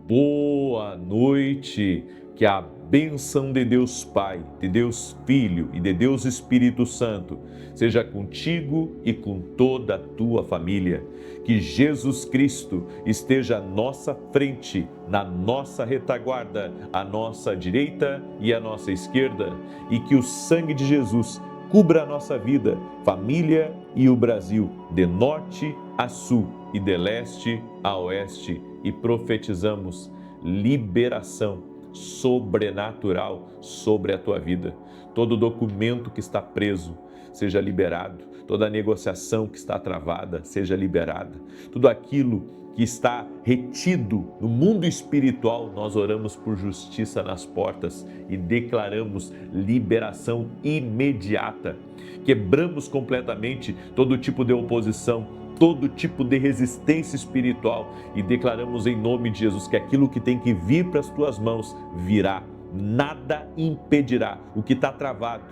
Boa noite, que a bênção de Deus Pai, de Deus Filho e de Deus Espírito Santo seja contigo e com toda a tua família. Que Jesus Cristo esteja à nossa frente, na nossa retaguarda, à nossa direita e à nossa esquerda, e que o sangue de Jesus cubra a nossa vida, família e o Brasil, de norte a sul e de leste a oeste, e profetizamos liberação sobrenatural sobre a tua vida. Todo documento que está preso seja liberado, toda negociação que está travada seja liberada, tudo aquilo que está retido no mundo espiritual, nós oramos por justiça nas portas e declaramos liberação imediata. Quebramos completamente todo tipo de oposição, todo tipo de resistência espiritual e declaramos em nome de Jesus que aquilo que tem que vir para as tuas mãos virá. Nada impedirá o que está travado,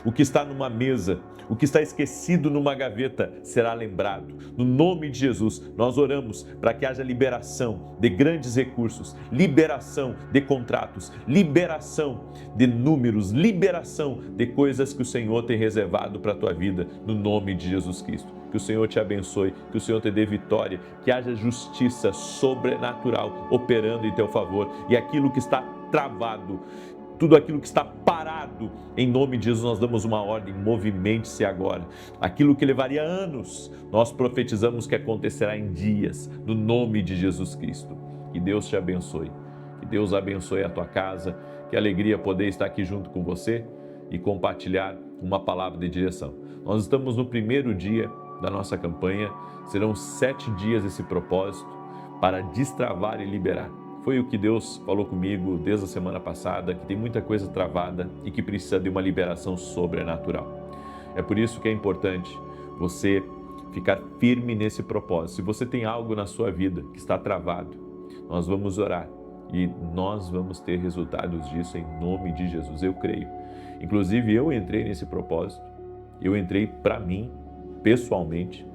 o que está numa mesa, o que está esquecido numa gaveta será lembrado. No nome de Jesus, nós oramos para que haja liberação de grandes recursos, liberação de contratos, liberação de números, liberação de coisas que o Senhor tem reservado para a tua vida, no nome de Jesus Cristo. Que o Senhor te abençoe, que o Senhor te dê vitória, que haja justiça sobrenatural operando em teu favor e aquilo que está travado, tudo aquilo que está parado, em nome de Jesus nós damos uma ordem, movimente-se agora. Aquilo que levaria anos, nós profetizamos que acontecerá em dias, no nome de Jesus Cristo. Que Deus te abençoe, que Deus abençoe a tua casa, que alegria poder estar aqui junto com você e compartilhar uma palavra de direção. Nós estamos no primeiro dia da nossa campanha, serão 7 dias esse propósito para destravar e liberar. Foi o que Deus falou comigo desde a semana passada, que tem muita coisa travada e que precisa de uma liberação sobrenatural. É por isso que é importante você ficar firme nesse propósito. Se você tem algo na sua vida que está travado, nós vamos orar e nós vamos ter resultados disso em nome de Jesus, eu creio. Inclusive eu entrei nesse propósito, eu entrei para mim, pessoalmente,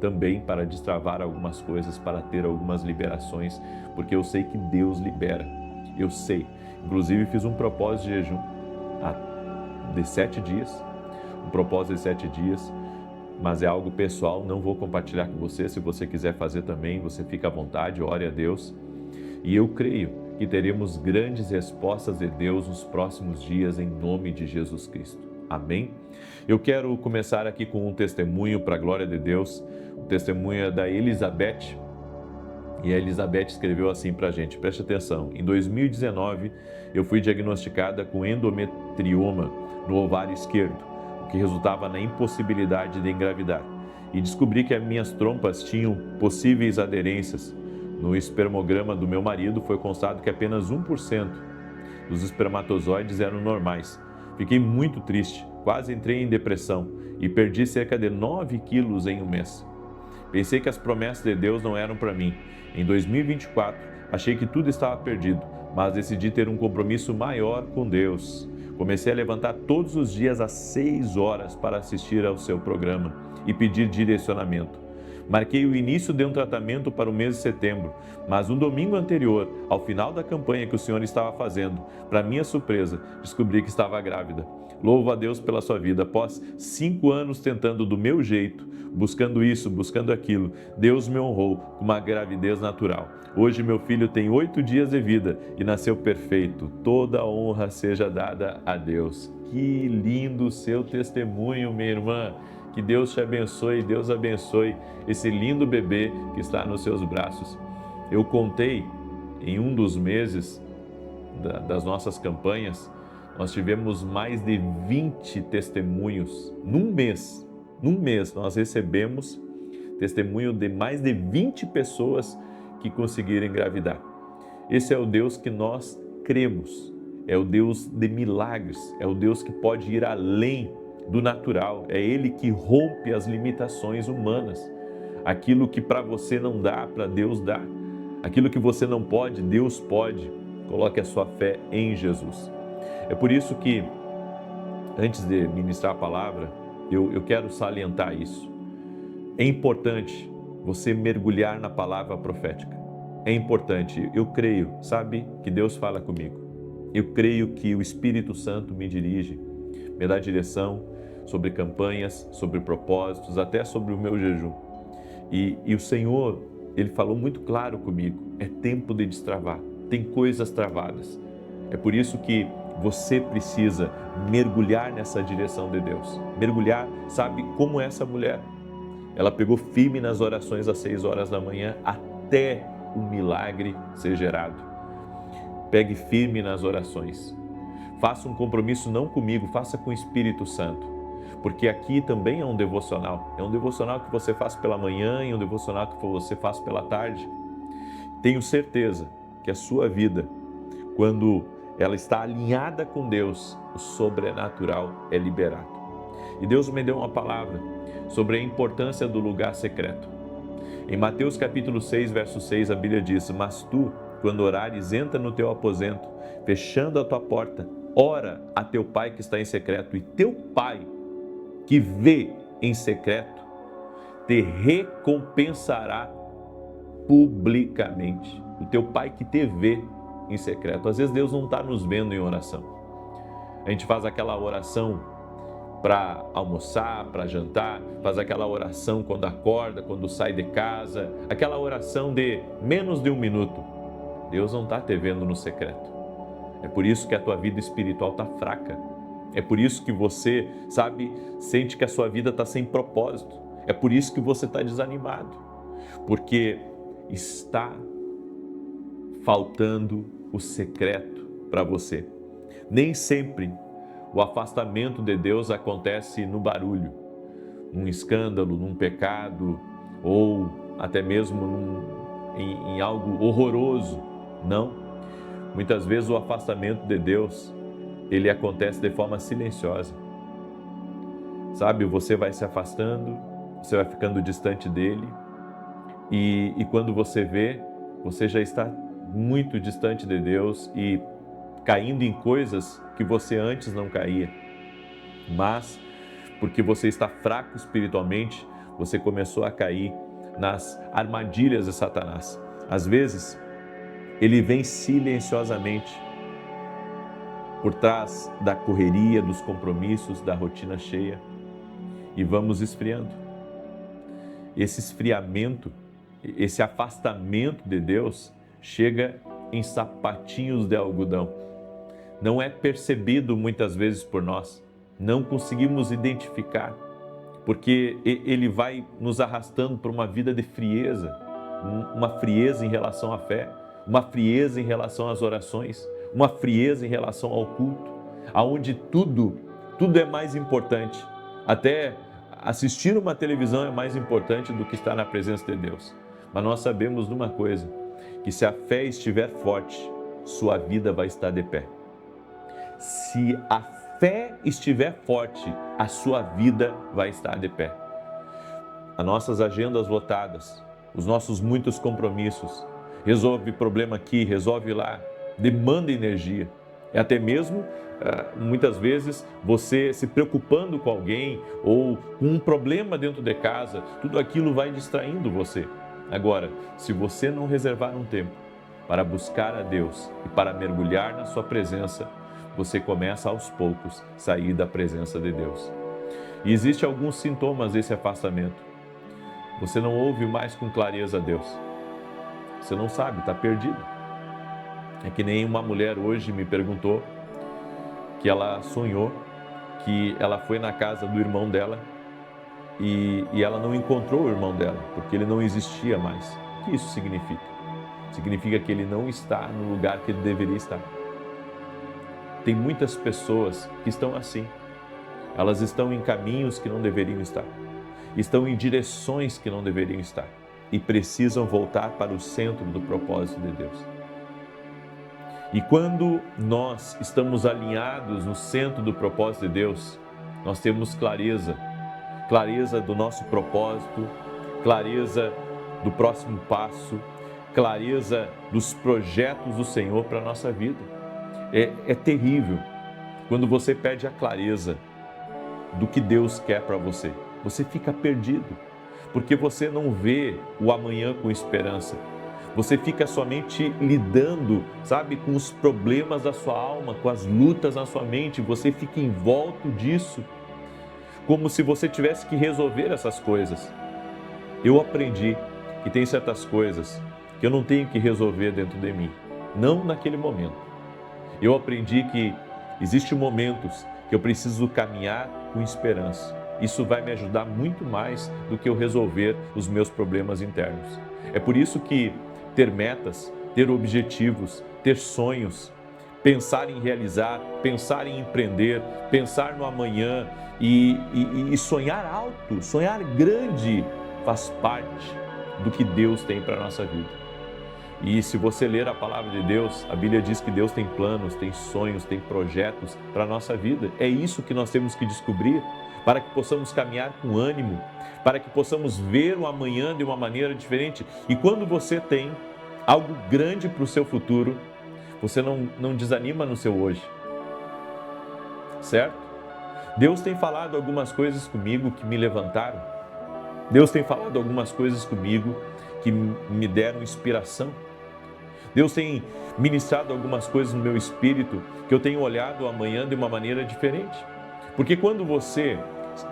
também para destravar algumas coisas, para ter algumas liberações, porque eu sei que Deus libera, eu sei. Inclusive fiz um propósito de jejum de 7 dias, um propósito de 7 dias, mas é algo pessoal, não vou compartilhar com você. Se você quiser fazer também, você fica à vontade, ore a Deus. E eu creio que teremos grandes respostas de Deus nos próximos dias, em nome de Jesus Cristo. Amém? Eu quero começar aqui com um testemunho para a glória de Deus. O testemunho é da Elizabeth. E a Elizabeth escreveu assim para a gente, preste atenção. Em 2019, eu fui diagnosticada com endometrioma no ovário esquerdo, o que resultava na impossibilidade de engravidar. E descobri que as minhas trompas tinham possíveis aderências. No espermograma do meu marido foi constatado que apenas 1% dos espermatozoides eram normais. Fiquei muito triste, quase entrei em depressão e perdi cerca de 9 quilos em um mês. Pensei que as promessas de Deus não eram para mim. Em 2024, achei que tudo estava perdido, mas decidi ter um compromisso maior com Deus. Comecei a levantar todos os dias às 6 horas para assistir ao seu programa e pedir direcionamento. Marquei o início de um tratamento para o mês de setembro, mas no domingo anterior, ao final da campanha que o Senhor estava fazendo, para minha surpresa, descobri que estava grávida. Louvo a Deus pela sua vida. Após 5 anos tentando do meu jeito, buscando isso, buscando aquilo, Deus me honrou com uma gravidez natural. Hoje meu filho tem 8 dias de vida e nasceu perfeito. Toda a honra seja dada a Deus. Que lindo o seu testemunho, minha irmã. Que Deus te abençoe, Deus abençoe esse lindo bebê que está nos seus braços. Eu contei em um dos meses das nossas campanhas, nós tivemos mais de 20 testemunhos. Num mês nós recebemos testemunho de mais de 20 pessoas que conseguiram engravidar. Esse é o Deus que nós cremos, é o Deus de milagres, é o Deus que pode ir além do natural, é Ele que rompe as limitações humanas. Aquilo que para você não dá, para Deus dá. Aquilo que você não pode, Deus pode. Coloque a sua fé em Jesus. É por isso que, antes de ministrar a palavra, eu quero salientar isso. É importante você mergulhar na palavra profética. é importante. Eu creio, sabe, que Deus fala comigo. Eu creio que o Espírito Santo me dirige, me dá direção sobre campanhas, sobre propósitos, até sobre o meu jejum. E o Senhor, Ele falou muito claro comigo, é tempo de destravar, tem coisas travadas. É por isso que você precisa mergulhar nessa direção de Deus. Mergulhar, sabe, como essa mulher. Ela pegou firme nas orações às 6 horas da manhã até o milagre ser gerado. Pegue firme nas orações. Faça um compromisso não comigo, faça com o Espírito Santo. Porque aqui também é um devocional. É um devocional que você faz pela manhã e um devocional que você faz pela tarde. Tenho certeza que a sua vida, quando ela está alinhada com Deus, o sobrenatural é liberado. E Deus me deu uma palavra sobre a importância do lugar secreto. Em Mateus capítulo 6, verso 6, a Bíblia diz: mas tu, quando orares, entra no teu aposento, fechando a tua porta, ora a teu pai que está em secreto, e teu pai, que vê em secreto, te recompensará publicamente. O teu pai que te vê em secreto. Às vezes Deus não está nos vendo em oração. A gente faz aquela oração para almoçar, para jantar, faz aquela oração quando acorda, quando sai de casa, aquela oração de menos de 1 minuto. Deus não está te vendo no secreto. É por isso que a tua vida espiritual está fraca. É por isso que você, sabe, sente que a sua vida está sem propósito. É por isso que você está desanimado. Porque está faltando o secreto para você. Nem sempre o afastamento de Deus acontece no barulho, num escândalo, num pecado ou até mesmo em algo horroroso. Não. Muitas vezes o afastamento de Deus, ele acontece de forma silenciosa. Sabe, você vai se afastando, você vai ficando distante dele e quando você vê, você já está muito distante de Deus e caindo em coisas que você antes não caía. Mas, porque você está fraco espiritualmente, você começou a cair nas armadilhas de Satanás. Às vezes, ele vem silenciosamente por trás da correria, dos compromissos, da rotina cheia e vamos esfriando. Esse esfriamento, esse afastamento de Deus chega em sapatinhos de algodão. Não é percebido muitas vezes por nós, não conseguimos identificar, porque ele vai nos arrastando para uma vida de frieza, uma frieza em relação à fé, uma frieza em relação às orações, uma frieza em relação ao culto, aonde tudo é mais importante. Até assistir uma televisão é mais importante do que estar na presença de Deus. Mas nós sabemos de uma coisa, que se a fé estiver forte, sua vida vai estar de pé. Se a fé estiver forte, a sua vida vai estar de pé. As nossas agendas lotadas, os nossos muitos compromissos, resolve problema aqui, resolve lá, demanda energia. E até mesmo, muitas vezes, você se preocupando com alguém ou com um problema dentro de casa, tudo aquilo vai distraindo você. Agora, se você não reservar um tempo para buscar a Deus e para mergulhar na sua presença, você começa aos poucos a sair da presença de Deus. E existem alguns sintomas desse afastamento. Você não ouve mais com clareza a Deus. Você não sabe, está perdido. É que nem uma mulher hoje me perguntou que ela sonhou que ela foi na casa do irmão dela e ela não encontrou o irmão dela, porque ele não existia mais. O que isso significa? Significa que ele não está no lugar que ele deveria estar. Tem muitas pessoas que estão assim. Elas estão em caminhos que não deveriam estar. Estão em direções que não deveriam estar. E precisam voltar para o centro do propósito de Deus. E quando nós estamos alinhados no centro do propósito de Deus, nós temos clareza. Clareza do nosso propósito, clareza do próximo passo, clareza dos projetos do Senhor para a nossa vida. É terrível quando você perde a clareza do que Deus quer para você. Você fica perdido, porque você não vê o amanhã com esperança. Você fica somente lidando, sabe, com os problemas da sua alma, com as lutas na sua mente, você fica envolto disso, como se você tivesse que resolver essas coisas. Eu aprendi que tem certas coisas que eu não tenho que resolver dentro de mim, não naquele momento. Eu aprendi que existem momentos que eu preciso caminhar com esperança. Isso vai me ajudar muito mais do que eu resolver os meus problemas internos. É por isso que ter metas, ter objetivos, ter sonhos, pensar em realizar, pensar em empreender, pensar no amanhã e sonhar alto, sonhar grande, faz parte do que Deus tem para a nossa vida. E se você ler a palavra de Deus, a Bíblia diz que Deus tem planos, tem sonhos, tem projetos para a nossa vida. É isso que nós temos que descobrir para que possamos caminhar com ânimo, para que possamos ver o amanhã de uma maneira diferente. E quando você tem algo grande para o seu futuro, você não desanima no seu hoje, certo? Deus tem falado algumas coisas comigo que me levantaram. Deus tem falado algumas coisas comigo que me deram inspiração. Deus tem ministrado algumas coisas no meu espírito que eu tenho olhado amanhã de uma maneira diferente. Porque quando você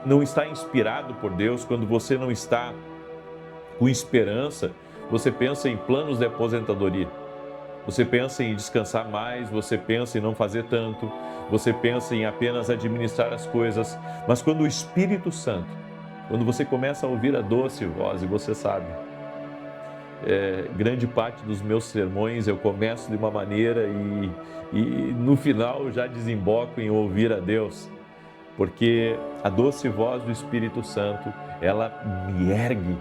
não está inspirado por Deus, quando você não está com esperança, você pensa em planos de aposentadoria. Você pensa em descansar mais, você pensa em não fazer tanto, você pensa em apenas administrar as coisas. Mas quando o Espírito Santo, quando você começa a ouvir a doce voz, e você sabe, grande parte dos meus sermões eu começo de uma maneira e no final eu já desemboco em ouvir a Deus, porque a doce voz do Espírito Santo, ela me ergue.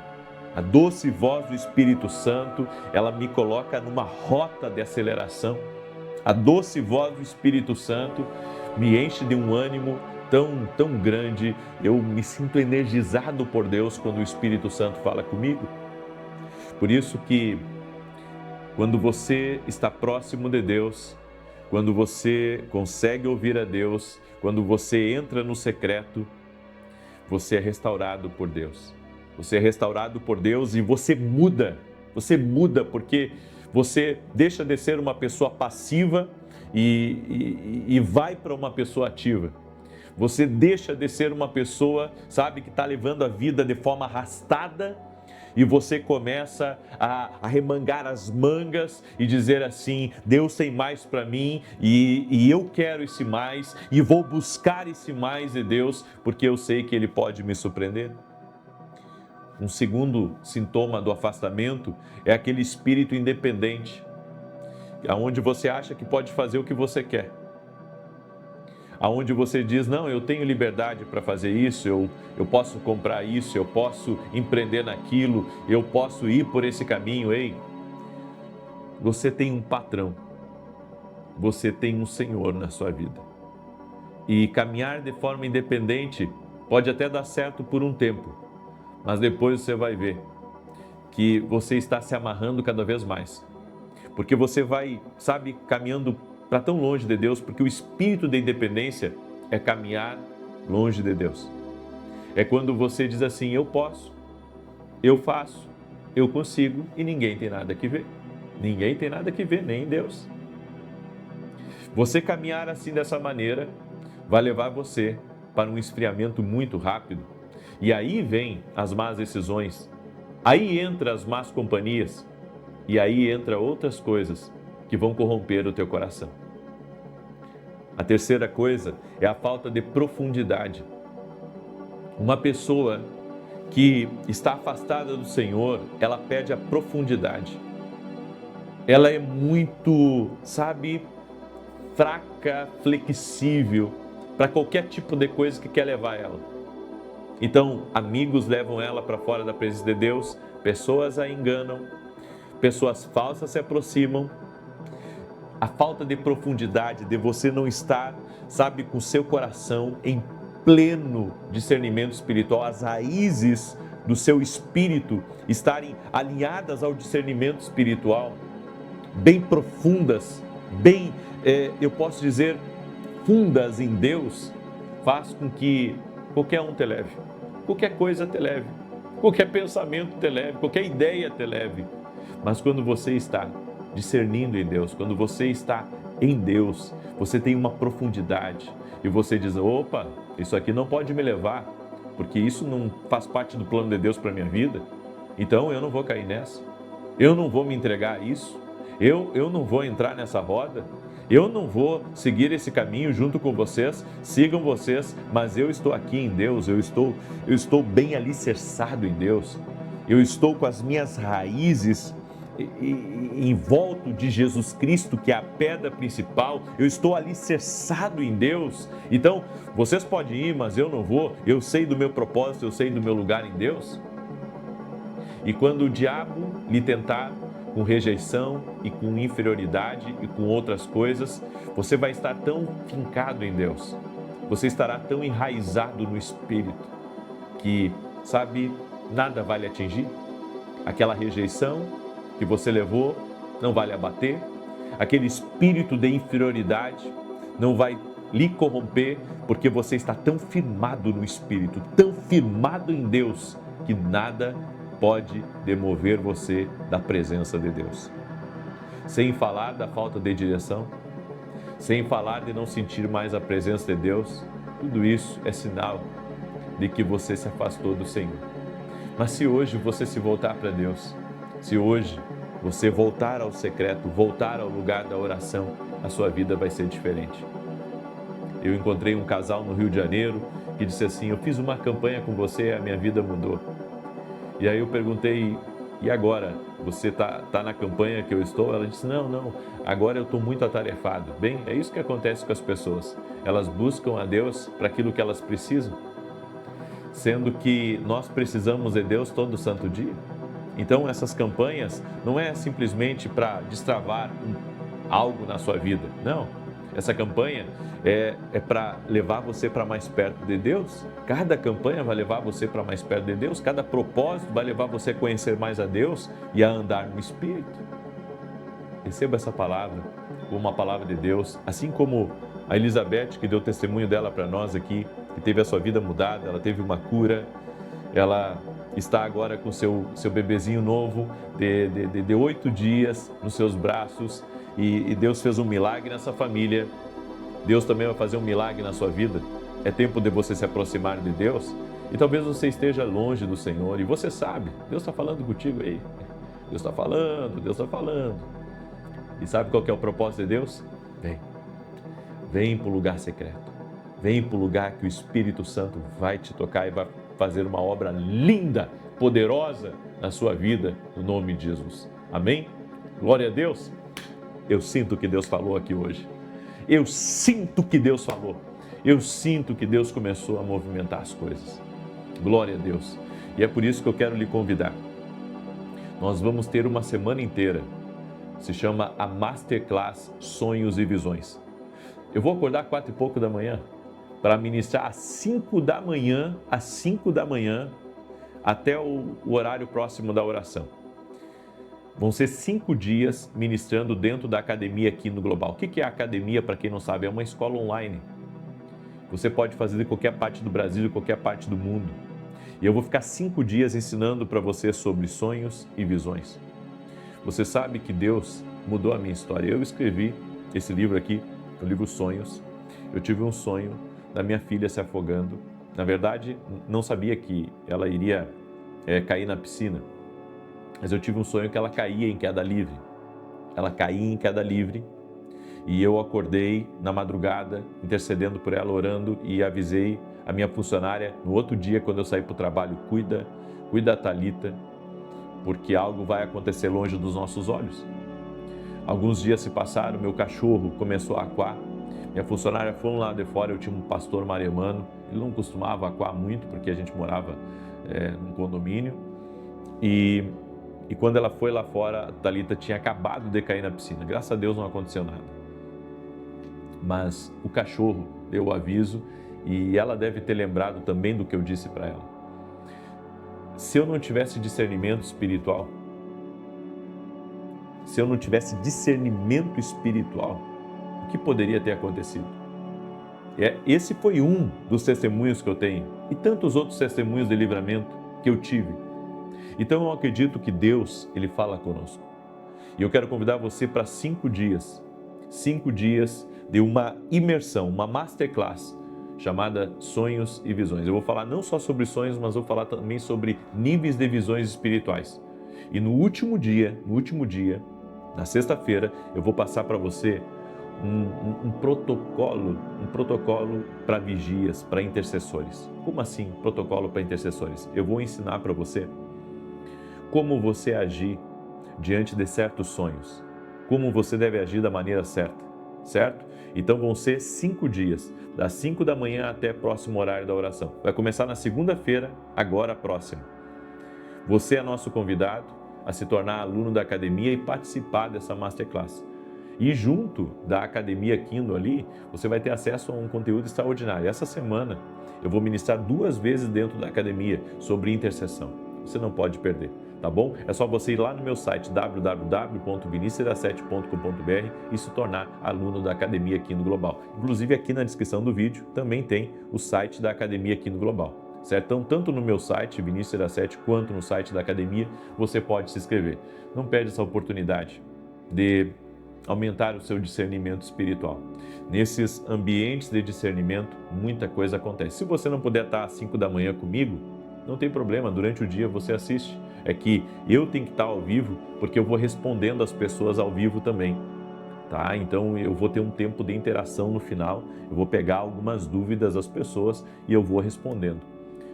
A doce voz do Espírito Santo, ela me coloca numa rota de aceleração. A doce voz do Espírito Santo me enche de um ânimo tão grande, eu me sinto energizado por Deus quando o Espírito Santo fala comigo. Por isso que quando você está próximo de Deus, quando você consegue ouvir a Deus, quando você entra no secreto, você é restaurado por Deus. Você é restaurado por Deus e você muda porque você deixa de ser uma pessoa passiva e vai para uma pessoa ativa. Você deixa de ser uma pessoa, sabe, que está levando a vida de forma arrastada e você começa a remangar as mangas e dizer assim: Deus tem mais para mim e eu quero esse mais e vou buscar esse mais de Deus porque eu sei que Ele pode me surpreender. Um segundo sintoma do afastamento é aquele espírito independente, onde você acha que pode fazer o que você quer. Aonde você diz: não, eu tenho liberdade para fazer isso, eu posso comprar isso, eu posso empreender naquilo, eu posso ir por esse caminho. Ei, você tem um patrão, você tem um Senhor na sua vida. E caminhar de forma independente pode até dar certo por um tempo, mas depois você vai ver que você está se amarrando cada vez mais. Porque você vai, sabe, caminhando para tão longe de Deus, porque o espírito da independência é caminhar longe de Deus. É quando você diz assim: eu posso, eu faço, eu consigo e ninguém tem nada que ver. Ninguém tem nada que ver, nem Deus. Você caminhar assim dessa maneira vai levar você para um esfriamento muito rápido. E aí vem as más decisões, aí entra as más companhias e aí entra outras coisas que vão corromper o teu coração. A terceira coisa é a falta de profundidade. Uma pessoa que está afastada do Senhor, ela perde a profundidade. Ela é muito, sabe, fraca, flexível para qualquer tipo de coisa que quer levar ela. Então, amigos levam ela para fora da presença de Deus, pessoas a enganam, pessoas falsas se aproximam. A falta de profundidade, de você não estar, sabe, com seu coração em pleno discernimento espiritual, as raízes do seu espírito estarem alinhadas ao discernimento espiritual, bem profundas, bem, eu posso dizer, fundas em Deus, faz com que qualquer um te leve, qualquer coisa te leve, qualquer pensamento te leve, qualquer ideia te leve. Mas quando você está discernindo em Deus, quando você está em Deus, você tem uma profundidade e você diz: opa, isso aqui não pode me levar, porque isso não faz parte do plano de Deus para a minha vida, então eu não vou cair nessa, eu não vou me entregar a isso, eu não vou entrar nessa roda, eu não vou seguir esse caminho junto com vocês, sigam vocês, mas eu estou aqui em Deus, eu estou bem alicerçado em Deus, eu estou com as minhas raízes em volta de Jesus Cristo, que é a pedra principal, eu estou alicerçado em Deus. Então, vocês podem ir, mas eu não vou, eu sei do meu propósito, eu sei do meu lugar em Deus. E quando o diabo lhe tentar com rejeição e com inferioridade e com outras coisas, você vai estar tão fincado em Deus, você estará tão enraizado no Espírito, que, sabe, nada vai lhe atingir. Aquela rejeição que você levou não vai lhe abater, aquele espírito de inferioridade não vai lhe corromper, porque você está tão firmado no Espírito, tão firmado em Deus, que nada pode demover você da presença de Deus. Sem falar da falta de direção, sem falar de não sentir mais a presença de Deus, tudo isso é sinal de que você se afastou do Senhor. Mas se hoje você se voltar para Deus, se hoje você voltar ao secreto, voltar ao lugar da oração, a sua vida vai ser diferente. Eu encontrei um casal no Rio de Janeiro que disse assim: eu fiz uma campanha com você e a minha vida mudou. E aí eu perguntei: e agora? Você tá na campanha que eu estou? Ela disse: não, agora eu estou muito atarefado. Bem, é isso que acontece com as pessoas. Elas buscam a Deus para aquilo que elas precisam, sendo que nós precisamos de Deus todo santo dia. Então essas campanhas não é simplesmente para destravar algo na sua vida, não. Essa campanha é para levar você para mais perto de Deus. Cada campanha vai levar você para mais perto de Deus, cada propósito vai levar você a conhecer mais a Deus e a andar no Espírito. Receba essa palavra como uma palavra de Deus, assim como a Elizabeth, que deu testemunho dela para nós aqui, que teve a sua vida mudada, ela teve uma cura, ela está agora com seu bebezinho novo de 8 dias nos seus braços, e Deus fez um milagre nessa família. Deus também vai fazer um milagre na sua vida. É tempo de você se aproximar de Deus, e talvez você esteja longe do Senhor, e você sabe, Deus está falando contigo aí, Deus está falando, e sabe qual que é o propósito de Deus? Vem para o lugar secreto, vem para o lugar que o Espírito Santo vai te tocar e vai fazer uma obra linda, poderosa na sua vida, no nome de Jesus. Amém? Glória a Deus. Eu sinto que Deus falou aqui hoje. Eu sinto que Deus falou. Eu sinto que Deus começou a movimentar as coisas. Glória a Deus. E é por isso que eu quero lhe convidar. Nós vamos ter uma semana inteira. Se chama a Masterclass Sonhos e Visões. Eu vou acordar às 4 e pouco da manhã para ministrar às 5 da manhã, até o horário próximo da oração. Vão ser 5 dias ministrando dentro da academia aqui no Global. O que é a academia, para quem não sabe? É uma escola online. Você pode fazer de qualquer parte do Brasil, de qualquer parte do mundo. E eu vou ficar 5 dias ensinando para você sobre sonhos e visões. Você sabe que Deus mudou a minha história. Eu escrevi esse livro aqui, o livro Sonhos. Eu tive um sonho da minha filha se afogando. Na verdade, não sabia que ela iria cair na piscina. Mas eu tive um sonho que ela caía em queda livre. Ela caía em queda livre. E eu acordei na madrugada, intercedendo por ela, orando, e avisei a minha funcionária no outro dia, quando eu saí para o trabalho: cuida da Thalita, porque algo vai acontecer longe dos nossos olhos. Alguns dias se passaram, meu cachorro começou a aquar. Minha funcionária foi lá de fora, eu tinha um pastor maremano, ele não costumava aquar muito, porque a gente morava num condomínio. E quando ela foi lá fora, a Thalita tinha acabado de cair na piscina. Graças a Deus não aconteceu nada. Mas o cachorro deu o aviso, e ela deve ter lembrado também do que eu disse para ela. Se eu não tivesse discernimento espiritual, o que poderia ter acontecido? Esse foi um dos testemunhos que eu tenho, e tantos outros testemunhos de livramento que eu tive. Então eu acredito que Deus, Ele fala conosco. E eu quero convidar você para 5 dias de uma imersão, uma masterclass chamada Sonhos e Visões. Eu vou falar não só sobre sonhos, mas vou falar também sobre níveis de visões espirituais. E no último dia, na sexta-feira, eu vou passar para você um protocolo para vigias, para intercessores. Como assim, protocolo para intercessores? Eu vou ensinar para você como você agir diante de certos sonhos, como você deve agir da maneira certa, certo? Então vão ser 5 dias, das 5 da manhã até o próximo horário da oração. Vai começar na segunda-feira, agora próxima. Você é nosso convidado a se tornar aluno da academia e participar dessa masterclass. E junto da Academia Kindle ali, você vai ter acesso a um conteúdo extraordinário. Essa semana eu vou ministrar 2 vezes dentro da academia sobre intercessão. Você não pode perder, tá bom? É só você ir lá no meu site www.vinicius17.com.br e se tornar aluno da Academia Kindle Global. Inclusive aqui na descrição do vídeo também tem o site da Academia Kindle Global. Certo? Então, tanto no meu site, Vinicius17, quanto no site da academia, você pode se inscrever. Não perde essa oportunidade de aumentar o seu discernimento espiritual. Nesses ambientes de discernimento, muita coisa acontece. Se você não puder estar às 5 da manhã comigo, não tem problema, durante o dia você assiste. É que eu tenho que estar ao vivo, porque eu vou respondendo as pessoas ao vivo também. Tá? Então eu vou ter um tempo de interação no final, eu vou pegar algumas dúvidas das pessoas e eu vou respondendo.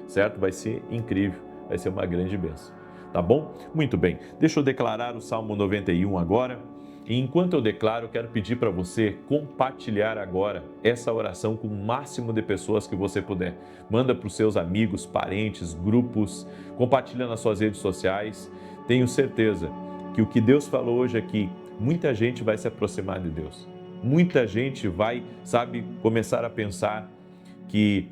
Certo? Vai ser incrível, vai ser uma grande bênção. Tá bom? Muito bem. Deixa eu declarar o Salmo 91 agora. E enquanto eu declaro, eu quero pedir para você compartilhar agora essa oração com o máximo de pessoas que você puder. Manda para os seus amigos, parentes, grupos, compartilha nas suas redes sociais. Tenho certeza que o que Deus falou hoje aqui, muita gente vai se aproximar de Deus. Muita gente vai, começar a pensar que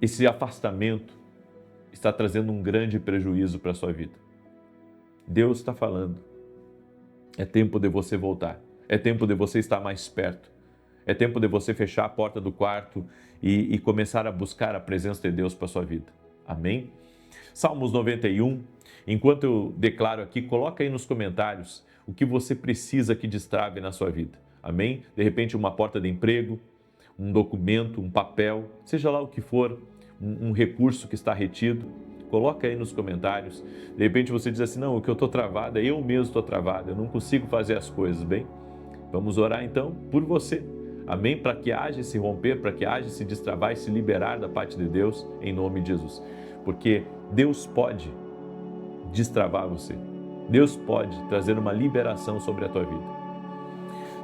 esse afastamento está trazendo um grande prejuízo para a sua vida. Deus está falando. É tempo de você voltar. É tempo de você estar mais perto. É tempo de você fechar a porta do quarto e começar a buscar a presença de Deus para a sua vida. Amém? Salmos 91. Enquanto eu declaro aqui, coloca aí nos comentários o que você precisa que destrave na sua vida. Amém? De repente uma porta de emprego, um documento, um papel, seja lá o que for, um recurso que está retido, coloca aí nos comentários. De repente você diz assim, não, o que eu estou travado, eu mesmo estou travado, eu não consigo fazer as coisas bem. Vamos orar então por você, amém? Para que haja esse romper, para que haja esse destravar e se liberar da parte de Deus, em nome de Jesus. Porque Deus pode destravar você, Deus pode trazer uma liberação sobre a tua vida.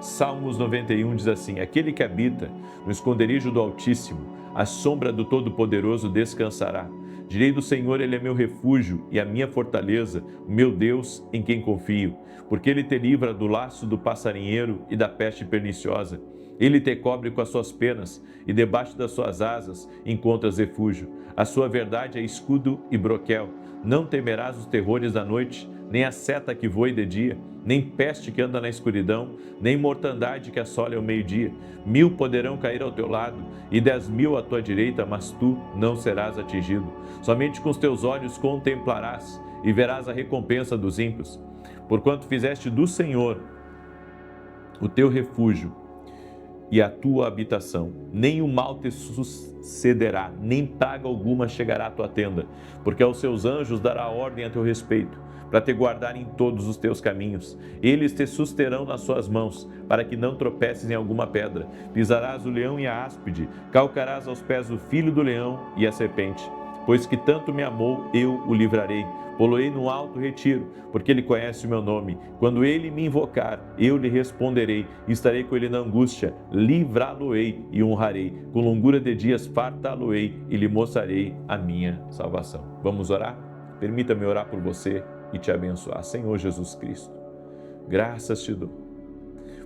Salmos 91 diz assim, aquele que habita no esconderijo do Altíssimo, à sombra do Todo-Poderoso descansará. Direi do Senhor, Ele é meu refúgio e a minha fortaleza, o meu Deus em quem confio. Porque Ele te livra do laço do passarinheiro e da peste perniciosa. Ele te cobre com as suas penas e debaixo das suas asas encontras refúgio. A sua verdade é escudo e broquel. Não temerás os terrores da noite, nem a seta que voe de dia, nem peste que anda na escuridão, nem mortandade que assole ao meio-dia. 1000 poderão cair ao teu lado e 10.000 à tua direita, mas tu não serás atingido. Somente com os teus olhos contemplarás e verás a recompensa dos ímpios. Porquanto fizeste do Senhor o teu refúgio e a tua habitação, nem o mal te sucederá, nem praga alguma chegará à tua tenda, porque aos seus anjos dará ordem a teu respeito, para te guardar em todos os teus caminhos. Eles te susterão nas suas mãos, para que não tropeces em alguma pedra. Pisarás o leão e a áspide, calcarás aos pés o filho do leão e a serpente. Pois que tanto me amou, eu o livrarei. Poloei no alto retiro, porque ele conhece o meu nome. Quando ele me invocar, eu lhe responderei. Estarei com ele na angústia, livrá-lo-ei e honrarei. Com longura de dias fartá-lo-ei e lhe mostrarei a minha salvação. Vamos orar? Permita-me orar por você e te abençoar. Senhor Jesus Cristo, graças te dou,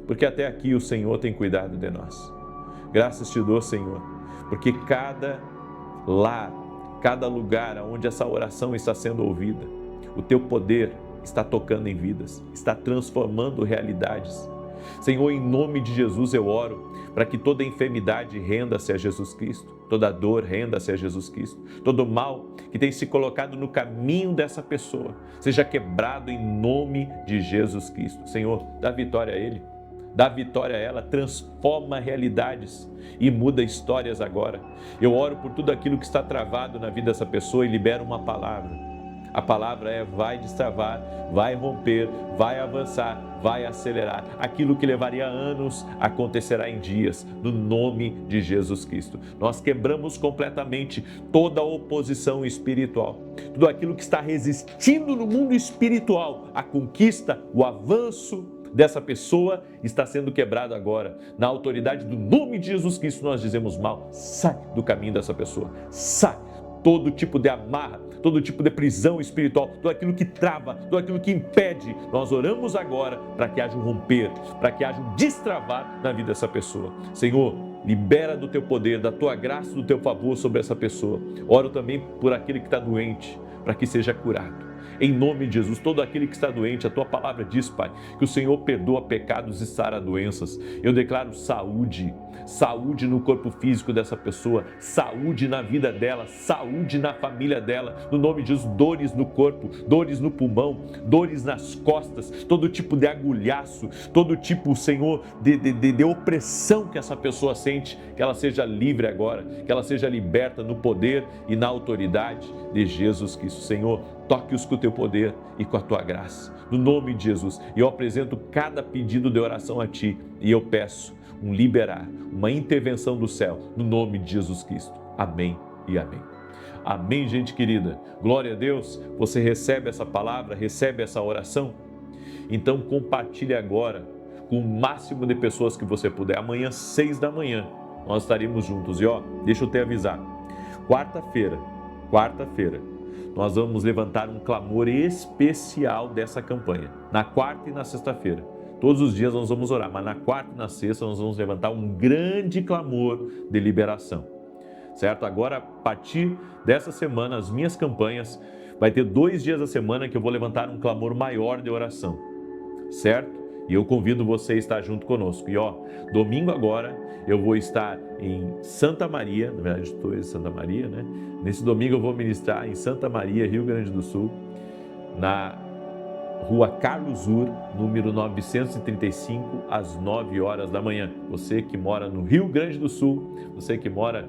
porque até aqui o Senhor tem cuidado de nós. Graças te dou, Senhor, porque cada lar, cada lugar onde essa oração está sendo ouvida, o teu poder está tocando em vidas, está transformando realidades. Senhor, em nome de Jesus eu oro para que toda enfermidade renda-se a Jesus Cristo, toda dor renda-se a Jesus Cristo, todo mal que tem se colocado no caminho dessa pessoa seja quebrado em nome de Jesus Cristo. Senhor, dá vitória a ele, dá vitória a ela, transforma realidades e muda histórias agora. Eu oro por tudo aquilo que está travado na vida dessa pessoa e libero uma palavra. A palavra é: vai destravar, vai romper, vai avançar, vai acelerar. Aquilo que levaria anos acontecerá em dias, no nome de Jesus Cristo. Nós quebramos completamente toda a oposição espiritual, tudo aquilo que está resistindo no mundo espiritual, a conquista, o avanço dessa pessoa está sendo quebrado agora. Na autoridade do nome de Jesus Cristo nós dizemos: mal, sai do caminho dessa pessoa, sai. Todo tipo de amarra, todo tipo de prisão espiritual, tudo aquilo que trava, tudo aquilo que impede, nós oramos agora para que haja um romper, para que haja um destravar na vida dessa pessoa. Senhor, libera do teu poder, da tua graça, do teu favor sobre essa pessoa. Oro também por aquele que está doente, para que seja curado. Em nome de Jesus, todo aquele que está doente, a tua palavra diz, Pai, que o Senhor perdoa pecados e sara doenças. Eu declaro saúde, saúde no corpo físico dessa pessoa, saúde na vida dela, saúde na família dela, no nome de Jesus. Dores no corpo, dores no pulmão, dores nas costas, todo tipo de agulhaço, todo tipo, Senhor, de opressão que essa pessoa sente, que ela seja livre agora, que ela seja liberta no poder e na autoridade de Jesus Cristo. Senhor, toque-os com o teu poder e com a tua graça, no nome de Jesus. E eu apresento cada pedido de oração a ti e eu peço um liberar, uma intervenção do céu, no nome de Jesus Cristo. Amém e amém. Amém, gente querida. Glória a Deus. Você recebe essa palavra, recebe essa oração? Então compartilhe agora com o máximo de pessoas que você puder. Amanhã, 6 da manhã, nós estaremos juntos. E deixa eu te avisar, quarta-feira, nós vamos levantar um clamor especial dessa campanha, na quarta e na sexta-feira. Todos os dias nós vamos orar, mas na quarta e na sexta nós vamos levantar um grande clamor de liberação, certo? Agora, a partir dessa semana, as minhas campanhas, vai ter 2 dias da semana que eu vou levantar um clamor maior de oração, certo? E eu convido você a estar junto conosco. E domingo agora eu vou estar em Santa Maria, na verdade estou em Santa Maria, né? Nesse domingo eu vou ministrar em Santa Maria, Rio Grande do Sul, na Rua Carlos Ur, número 935, às 9 horas da manhã. Você que mora no Rio Grande do Sul, você que mora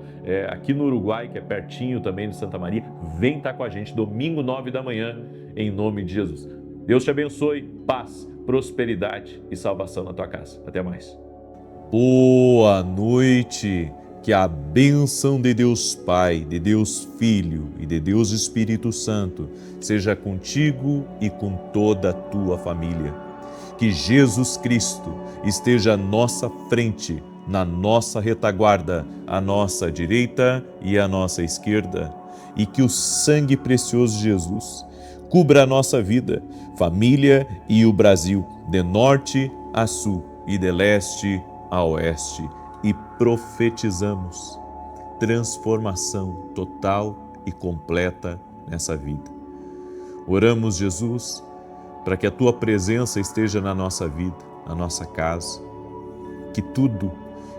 aqui no Uruguai, que é pertinho também de Santa Maria, vem estar com a gente domingo 9 da manhã, em nome de Jesus. Deus te abençoe, paz, prosperidade e salvação na tua casa. Até mais. Boa noite. Que a bênção de Deus Pai, de Deus Filho e de Deus Espírito Santo seja contigo e com toda a tua família. Que Jesus Cristo esteja à nossa frente, na nossa retaguarda, à nossa direita e à nossa esquerda. E que o sangue precioso de Jesus cubra a nossa vida, família e o Brasil, de norte a sul e de leste a oeste. E profetizamos transformação total e completa nessa vida. Oramos, Jesus, para que a tua presença esteja na nossa vida, na nossa casa, que tudo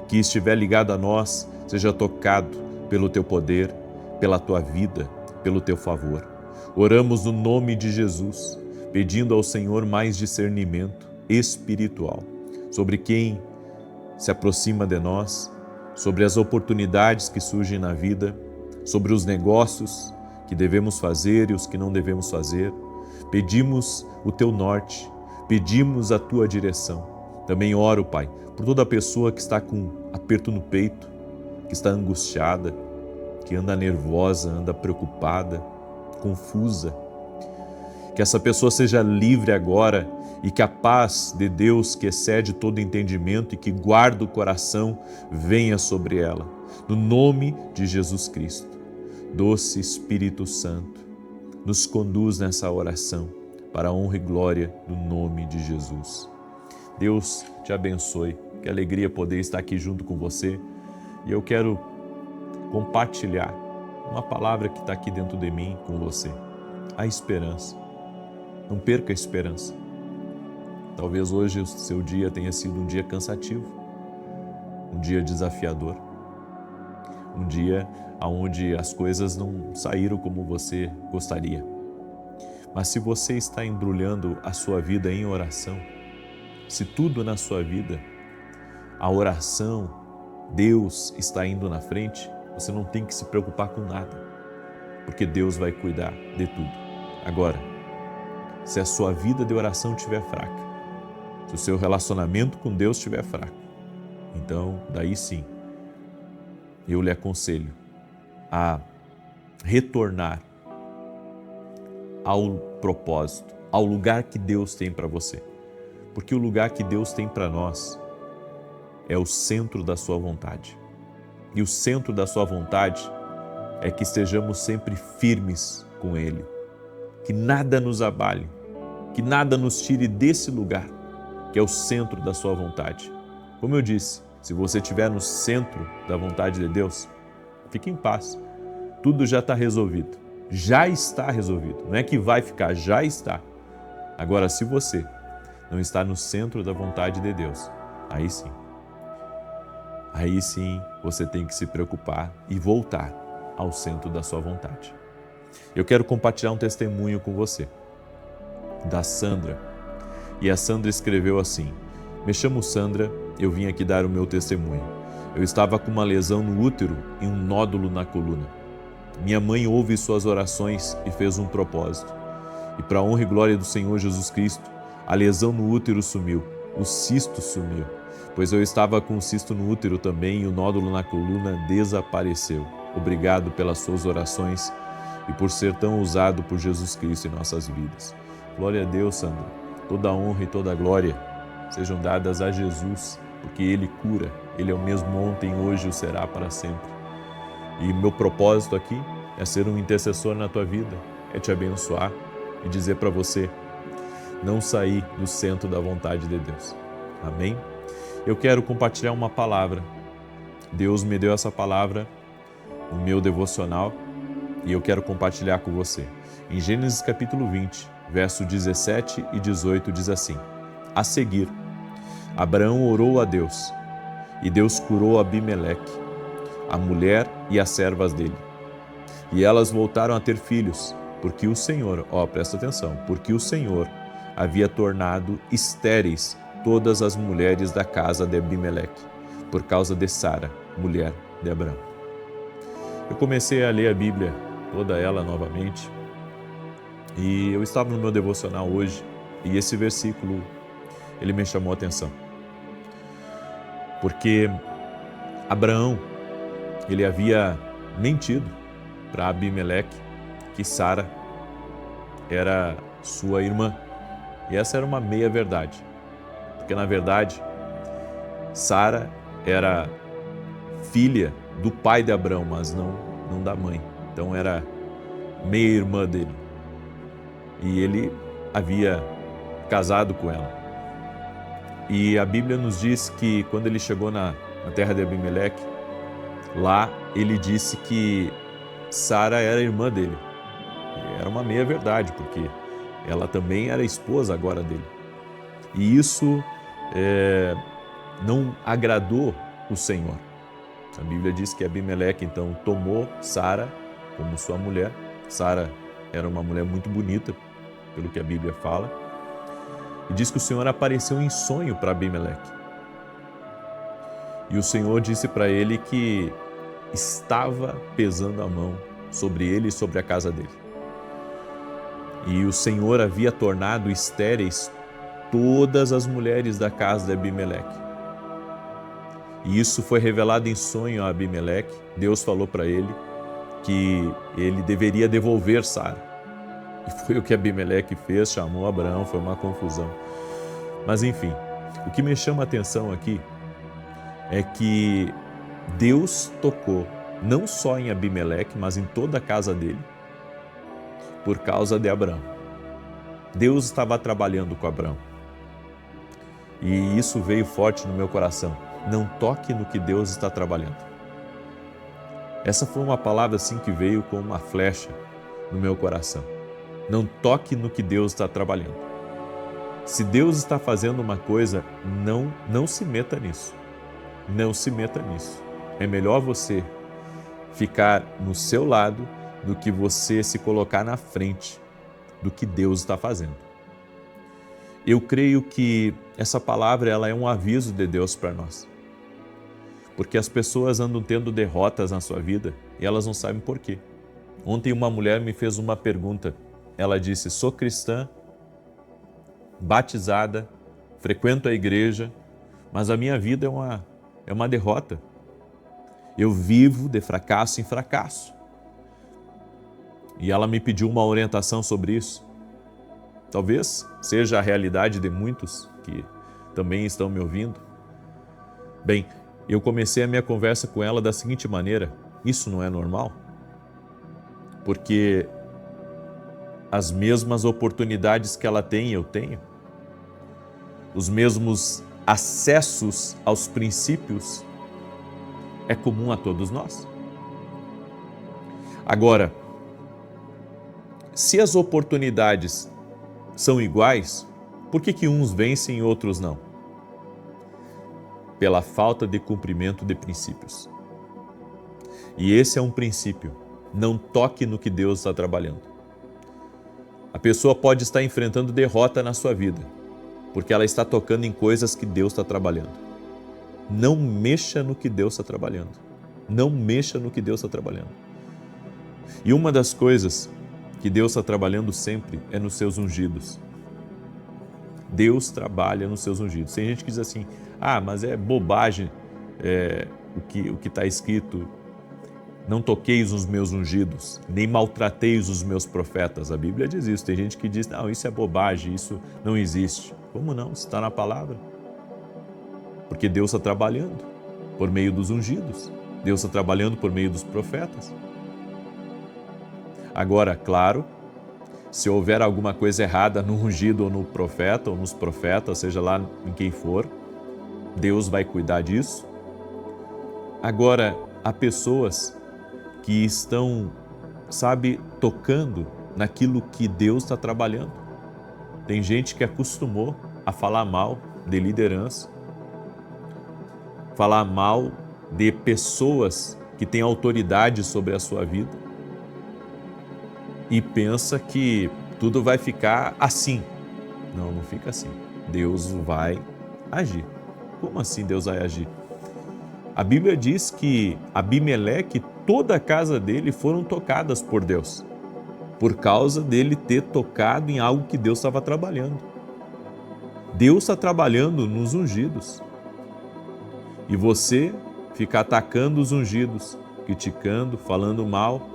que estiver ligado a nós seja tocado pelo teu poder, pela tua vida, pelo teu favor. Oramos no nome de Jesus, pedindo ao Senhor mais discernimento espiritual sobre quem se aproxima de nós, sobre as oportunidades que surgem na vida, sobre os negócios que devemos fazer e os que não devemos fazer. Pedimos o teu norte, pedimos a tua direção. Também oro, Pai, por toda pessoa que está com aperto no peito, que está angustiada, que anda nervosa, anda preocupada, confusa. Que essa pessoa seja livre agora e que a paz de Deus, que excede todo entendimento e que guarda o coração, venha sobre ela. No nome de Jesus Cristo, doce Espírito Santo, nos conduz nessa oração para a honra e glória do nome de Jesus. Deus te abençoe, que alegria poder estar aqui junto com você. E eu quero compartilhar uma palavra que está aqui dentro de mim com você. A esperança. Não perca a esperança. Talvez hoje o seu dia tenha sido um dia cansativo, um dia desafiador, um dia onde as coisas não saíram como você gostaria. Mas se você está embrulhando a sua vida em oração, se tudo na sua vida, a oração, Deus está indo na frente, você não tem que se preocupar com nada, porque Deus vai cuidar de tudo. Agora, se a sua vida de oração estiver fraca, se o seu relacionamento com Deus estiver fraco, então, daí sim, eu lhe aconselho a retornar ao propósito, ao lugar que Deus tem para você. Porque o lugar que Deus tem para nós é o centro da sua vontade. E o centro da sua vontade é que estejamos sempre firmes com Ele, que nada nos abale, que nada nos tire desse lugar, que é o centro da sua vontade. Como eu disse, se você estiver no centro da vontade de Deus, fique em paz. Tudo já está resolvido. Já está resolvido. Não é que vai ficar, já está. Agora, se você não está no centro da vontade de Deus, aí sim você tem que se preocupar e voltar ao centro da sua vontade. Eu quero compartilhar um testemunho com você, da Sandra. E a Sandra escreveu assim: me chamo Sandra, eu vim aqui dar o meu testemunho. Eu estava com uma lesão no útero e um nódulo na coluna. Minha mãe ouve suas orações e fez um propósito. E para a honra e glória do Senhor Jesus Cristo, a lesão no útero sumiu, o cisto sumiu, pois eu estava com um cisto no útero também e o nódulo na coluna desapareceu. Obrigado pelas suas orações e por ser tão usado por Jesus Cristo em nossas vidas. Glória a Deus, Sandra. Toda a honra e toda a glória sejam dadas a Jesus, porque Ele cura. Ele é o mesmo ontem, hoje e o será para sempre. E meu propósito aqui é ser um intercessor na tua vida, é te abençoar e dizer para você não sair do centro da vontade de Deus. Amém? Eu quero compartilhar uma palavra. Deus me deu essa palavra no meu devocional e eu quero compartilhar com você. Em Gênesis capítulo 20, verso 17 e 18 diz assim: a seguir, Abraão orou a Deus e Deus curou Abimeleque, a mulher e as servas dele. E elas voltaram a ter filhos, porque o Senhor, presta atenção, porque o Senhor havia tornado estéreis todas as mulheres da casa de Abimeleque, por causa de Sara, mulher de Abraão. Eu comecei a ler a Bíblia, toda ela novamente, e eu estava no meu devocional hoje, e esse versículo, ele me chamou a atenção. Porque Abraão, ele havia mentido para Abimeleque que Sara era sua irmã. E essa era uma meia-verdade. Porque, na verdade, Sara era filha do pai de Abraão, mas não da mãe. Então, era meia-irmã dele. E ele havia casado com ela. E a Bíblia nos diz que, quando ele chegou na terra de Abimeleque, lá ele disse que Sara era irmã dele. E era uma meia-verdade, porque ela também era esposa agora dele. E isso não agradou o Senhor. A Bíblia diz que Abimeleque então tomou Sara como sua mulher. Sara era uma mulher muito bonita, pelo que a Bíblia fala. E diz que o Senhor apareceu em sonho para Abimeleque. E o Senhor disse para ele que estava pesando a mão sobre ele e sobre a casa dele. E o Senhor havia tornado estéreis todas as mulheres da casa de Abimeleque. E isso foi revelado em sonho a Abimeleque. Deus falou para ele que ele deveria devolver Sara. E foi o que Abimeleque fez, chamou Abraão, foi uma confusão. Mas enfim, o que me chama a atenção aqui é que Deus tocou não só em Abimeleque, mas em toda a casa dele, por causa de Abraão. Deus estava trabalhando com Abraão. E isso veio forte no meu coração. Não toque no que Deus está trabalhando. Essa foi uma palavra assim que veio como uma flecha no meu coração. Não toque no que Deus está trabalhando. Se Deus está fazendo uma coisa, não se meta nisso. Não se meta nisso. É melhor você ficar no seu lado do que você se colocar na frente do que Deus está fazendo. Eu creio que essa palavra ela é um aviso de Deus para nós. Porque as pessoas andam tendo derrotas na sua vida e elas não sabem por quê. Ontem uma mulher me fez uma pergunta. Ela disse, sou cristã, batizada, frequento a igreja, mas a minha vida é uma derrota. Eu vivo de fracasso em fracasso. E ela me pediu uma orientação sobre isso. Talvez seja a realidade de muitos que também estão me ouvindo. Bem, eu comecei a minha conversa com ela da seguinte maneira, isso não é normal? Porque as mesmas oportunidades que ela tem, eu tenho. Os mesmos acessos aos princípios é comum a todos nós. Agora, se as oportunidades são iguais, por que uns vencem e outros não? Pela falta de cumprimento de princípios. E esse é um princípio. Não toque no que Deus está trabalhando. A pessoa pode estar enfrentando derrota na sua vida, porque ela está tocando em coisas que Deus está trabalhando. Não mexa no que Deus está trabalhando. Não mexa no que Deus está trabalhando. E uma das coisas que Deus está trabalhando sempre é nos seus ungidos. Deus trabalha nos seus ungidos. Tem gente que diz assim, mas é bobagem o que está escrito, não toqueis os meus ungidos, nem maltrateis os meus profetas. A Bíblia diz isso. Tem gente que diz, não, isso é bobagem, isso não existe. Como não? Está na palavra. Porque Deus está trabalhando por meio dos ungidos. Deus está trabalhando por meio dos profetas. Agora, claro, se houver alguma coisa errada no ungido ou no profeta ou nos profetas, seja lá em quem for, Deus vai cuidar disso. Agora, há pessoas que estão, tocando naquilo que Deus está trabalhando. Tem gente que acostumou a falar mal de liderança, falar mal de pessoas que têm autoridade sobre a sua vida e pensa que tudo vai ficar assim. Não, não fica assim. Deus vai agir. Como assim Deus vai agir? A Bíblia diz que Abimeleque e toda a casa dele foram tocadas por Deus, por causa dele ter tocado em algo que Deus estava trabalhando. Deus está trabalhando nos ungidos. E você fica atacando os ungidos, criticando, falando mal.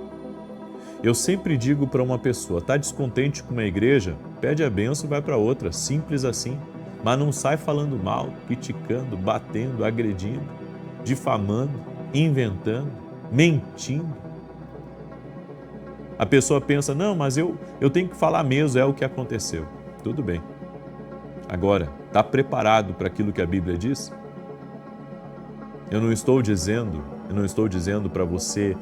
Eu sempre digo para uma pessoa, está descontente com uma igreja? Pede a bênção e vai para outra, simples assim. Mas não sai falando mal, criticando, batendo, agredindo, difamando, inventando, mentindo. A pessoa pensa, não, mas eu tenho que falar mesmo, é o que aconteceu. Tudo bem. Agora, está preparado para aquilo que a Bíblia diz? Eu não estou dizendo para você,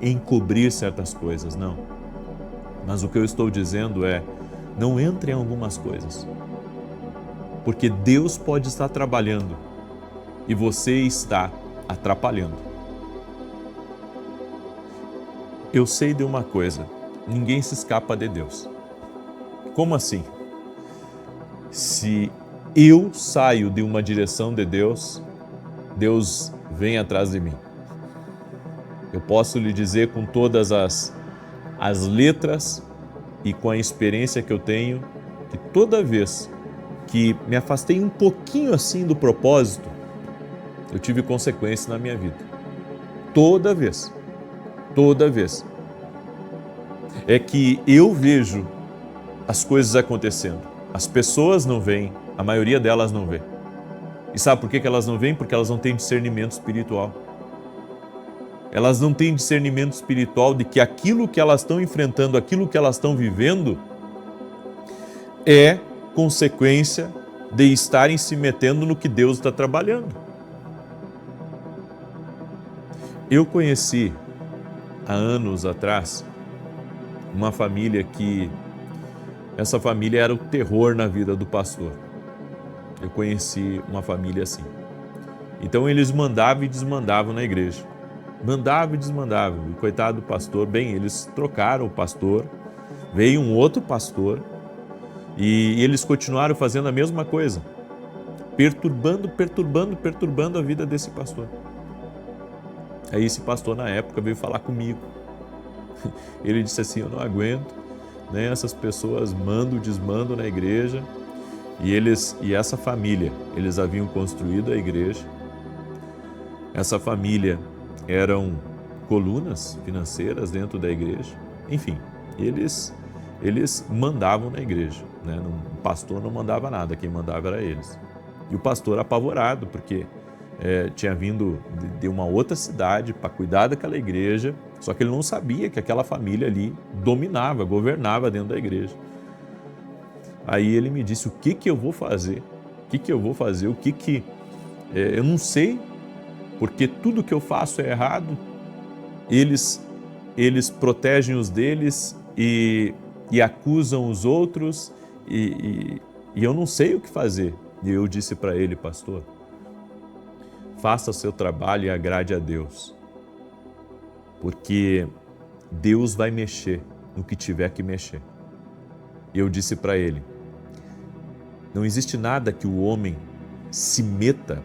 encobrir certas coisas, não. Mas o que eu estou dizendo é, não entre em algumas coisas. Porque Deus pode estar trabalhando e você está atrapalhando. Eu sei de uma coisa, ninguém se escapa de Deus. Como assim? Se eu saio de uma direção de Deus, Deus vem atrás de mim. Eu posso lhe dizer com todas as letras e com a experiência que eu tenho, que toda vez que me afastei um pouquinho assim do propósito, eu tive consequências na minha vida. Toda vez. É que eu vejo as coisas acontecendo. As pessoas não veem, a maioria delas não vê. E sabe por que elas não veem? Porque elas não têm discernimento espiritual. Elas não têm discernimento espiritual de que aquilo que elas estão enfrentando, aquilo que elas estão vivendo, é consequência de estarem se metendo no que Deus está trabalhando. Eu conheci, há anos atrás, uma família que Essa família era o terror na vida do pastor. Eu conheci uma família assim. Então eles mandavam e desmandavam na igreja. Mandavam e desmandavam. E coitado do pastor, bem, eles trocaram o pastor, veio um outro pastor e eles continuaram fazendo a mesma coisa, perturbando a vida desse pastor. Aí esse pastor na época veio falar comigo. Ele disse assim, eu não aguento, né? Essas pessoas mandam, desmandam na igreja e essa família, eles haviam construído a igreja. Essa família eram colunas financeiras dentro da igreja. Enfim, eles mandavam na igreja, né? O pastor não mandava nada, quem mandava era eles. E o pastor apavorado, porque tinha vindo de uma outra cidade para cuidar daquela igreja, só que ele não sabia que aquela família ali dominava, governava dentro da igreja. Aí ele me disse, o que eu vou fazer? Eu não sei, porque tudo que eu faço é errado. Eles protegem os deles e acusam os outros e eu não sei o que fazer. E eu disse para ele, pastor, faça seu trabalho e agrade a Deus, porque Deus vai mexer no que tiver que mexer. E eu disse para ele, não existe nada que o homem se meta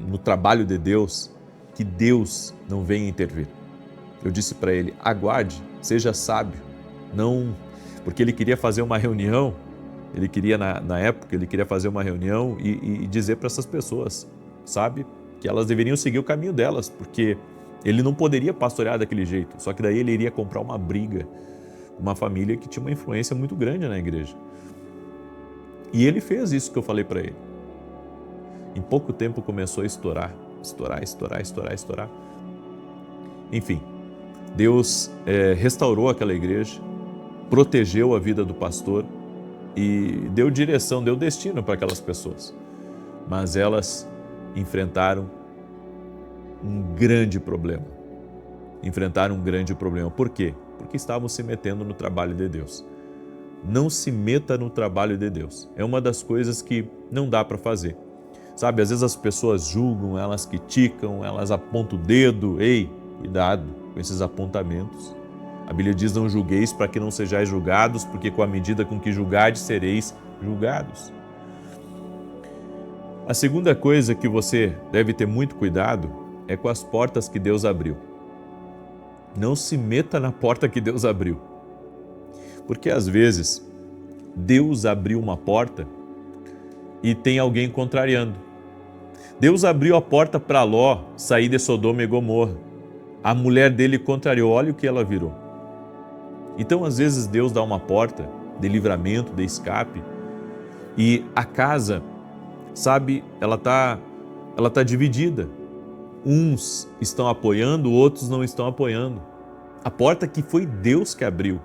no trabalho de Deus, que Deus não venha intervir. Eu disse para ele, aguarde, seja sábio, não, porque ele queria fazer uma reunião, na época, ele queria fazer uma reunião e dizer para essas pessoas, sabe, que elas deveriam seguir o caminho delas, porque ele não poderia pastorear daquele jeito, só que daí ele iria comprar uma briga, uma família que tinha uma influência muito grande na igreja. E ele fez isso que eu falei para ele. Em pouco tempo começou a estourar. Enfim, Deus restaurou aquela igreja, protegeu a vida do pastor e deu direção, deu destino para aquelas pessoas. Mas elas enfrentaram um grande problema. Por quê? Porque estavam se metendo no trabalho de Deus. Não se meta no trabalho de Deus. É uma das coisas que não dá para fazer. Sabe, às vezes as pessoas julgam, elas criticam, elas apontam o dedo. Ei, cuidado com esses apontamentos. A Bíblia diz, não julgueis para que não sejais julgados, porque com a medida com que julgardes, sereis julgados. A segunda coisa que você deve ter muito cuidado é com as portas que Deus abriu. Não se meta na porta que Deus abriu. Porque às vezes Deus abriu uma porta e tem alguém contrariando. Deus abriu a porta para Ló sair de Sodoma e Gomorra. A mulher dele contrariou, olha o que ela virou. Então às vezes Deus dá uma porta de livramento, de escape, e a casa, sabe, ela tá dividida. Uns estão apoiando, outros não estão apoiando. A porta que foi Deus que abriu.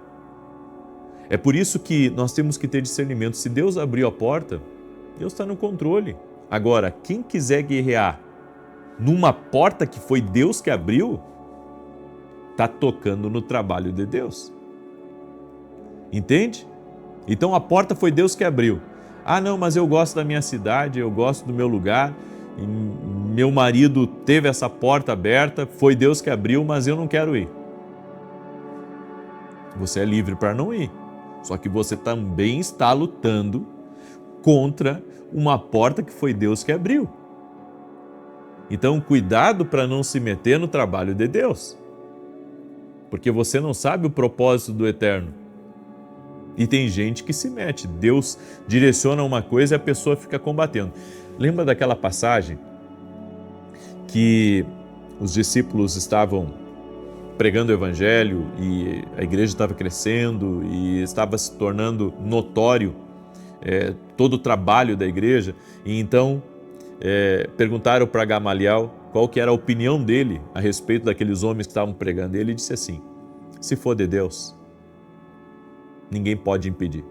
É por isso que nós temos que ter discernimento. Se Deus abriu a porta, Deus está no controle. Agora, quem quiser guerrear numa porta que foi Deus que abriu, está tocando no trabalho de Deus. Entende? Então a porta foi Deus que abriu. Ah, não, mas eu gosto da minha cidade, eu gosto do meu lugar, meu marido teve essa porta aberta, foi Deus que abriu, mas eu não quero ir. Você é livre para não ir. Só que você também está lutando contra uma porta que foi Deus que abriu. Então, cuidado para não se meter no trabalho de Deus. Porque você não sabe o propósito do Eterno. E tem gente que se mete. Deus direciona uma coisa e a pessoa fica combatendo. Lembra daquela passagem que os discípulos estavam pregando o Evangelho e a igreja estava crescendo e estava se tornando notório todo o trabalho da igreja, e então perguntaram para Gamaliel qual que era a opinião dele a respeito daqueles homens que estavam pregando. E ele disse assim, se for de Deus, ninguém pode impedir.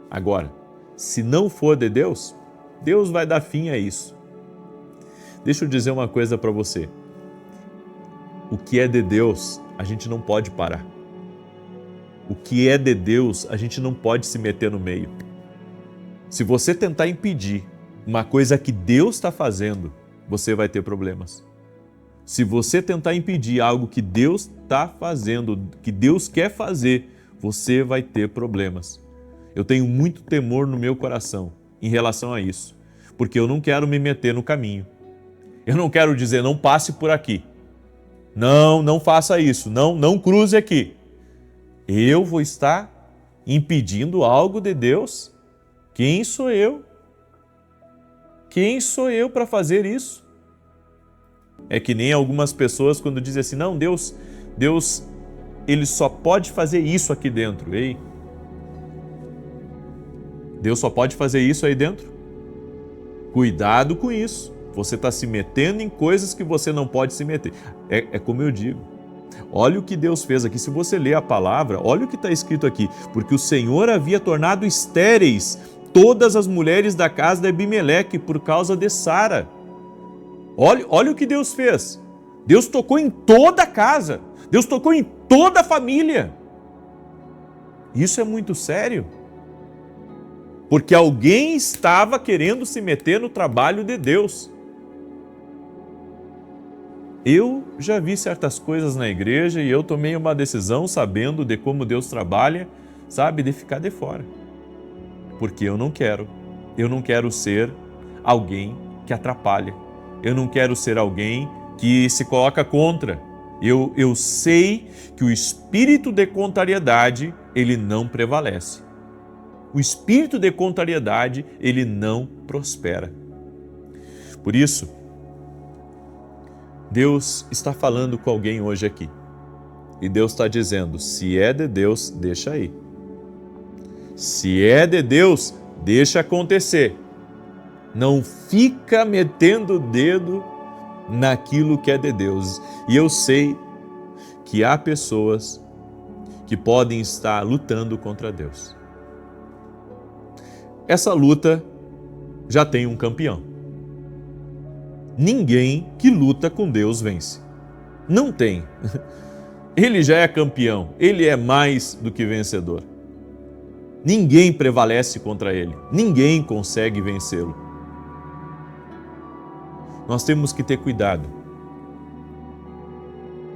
Agora, se não for de Deus, Deus vai dar fim a isso. Deixa eu dizer uma coisa para você. O que é de Deus, a gente não pode parar. o que é de Deus, a gente não pode se meter no meio. Se você tentar impedir uma coisa que Deus está fazendo, você vai ter problemas. Se você tentar impedir algo que Deus está fazendo, que Deus quer fazer, você vai ter problemas. Eu tenho muito temor no meu coração em relação a isso, porque eu não quero me meter no caminho. Eu não quero dizer, não passe por aqui. Não, não faça isso. Não cruze aqui. Eu vou estar impedindo algo de Deus? Quem sou eu? Quem sou eu para fazer isso? É que nem algumas pessoas quando dizem assim, não, Deus, Ele só pode fazer isso aqui dentro. Ei, Deus só pode fazer isso aí dentro? Cuidado com isso. Você está se metendo em coisas que você não pode se meter. É como eu digo. Olha o que Deus fez aqui. Se você ler a palavra, olha o que está escrito aqui. Porque o Senhor havia tornado estéreis todas as mulheres da casa de Abimeleque por causa de Sara. Olha o que Deus fez. Deus tocou em toda a casa. Deus tocou em toda a família. Isso é muito sério. Porque alguém estava querendo se meter no trabalho de Deus. Eu já vi certas coisas na igreja e eu tomei uma decisão sabendo de como Deus trabalha, sabe, de ficar de fora. Porque eu não quero ser alguém que atrapalha. Eu não quero ser alguém que se coloca contra. Eu sei que o espírito de contrariedade, ele não prevalece. O espírito de contrariedade, ele não prospera. Por isso, Deus está falando com alguém hoje aqui. E Deus está dizendo, se é de Deus, deixa aí. Se é de Deus, deixa acontecer. Não fica metendo o dedo naquilo que é de Deus. E eu sei que há pessoas que podem estar lutando contra Deus. Essa luta já tem um campeão. Ninguém que luta com Deus vence. Não tem. Ele já é campeão. Ele é mais do que vencedor. Ninguém prevalece contra ele. Ninguém consegue vencê-lo. Nós temos que ter cuidado.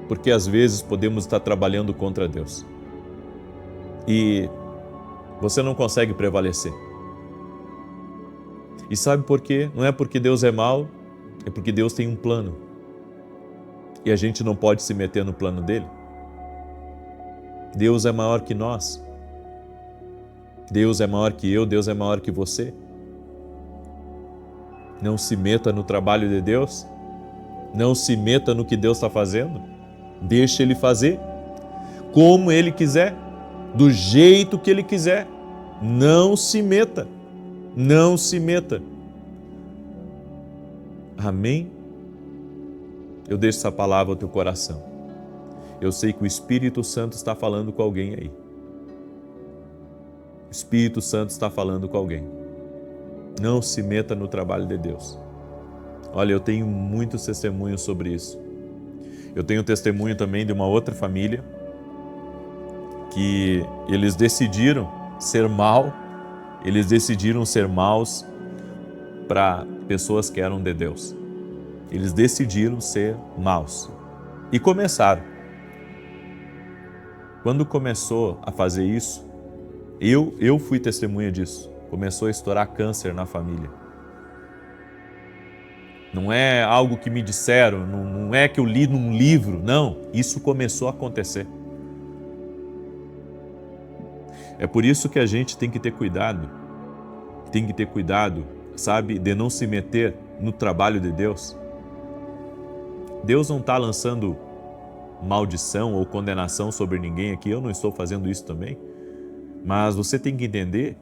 Porque às vezes podemos estar trabalhando contra Deus. E você não consegue prevalecer. E sabe por quê? Não é porque Deus é mau, é porque Deus tem um plano. E a gente não pode se meter no plano dele. Deus é maior que nós. Deus é maior que eu, Deus é maior que você. Não se meta no trabalho de Deus. Não se meta no que Deus está fazendo. Deixe Ele fazer como Ele quiser, do jeito que Ele quiser. Não se meta. Não se meta. Amém? Eu deixo essa palavra ao teu coração. Eu sei que o Espírito Santo está falando com alguém aí. O Espírito Santo está falando com alguém. Não se meta no trabalho de Deus. Olha, eu tenho muitos testemunhos sobre isso. Eu tenho testemunho também de uma outra família que eles decidiram ser maus para pessoas que eram de Deus. Eles decidiram ser maus. E começaram. Quando começou a fazer isso, eu fui testemunha disso. Começou a estourar câncer na família. Não é algo que me disseram, não é que eu li num livro, não. Isso começou a acontecer. É por isso que a gente tem que ter cuidado. Tem que ter cuidado, sabe, de não se meter no trabalho de Deus. Deus não está lançando maldição ou condenação sobre ninguém aqui. Eu não estou fazendo isso também. Mas você tem que entender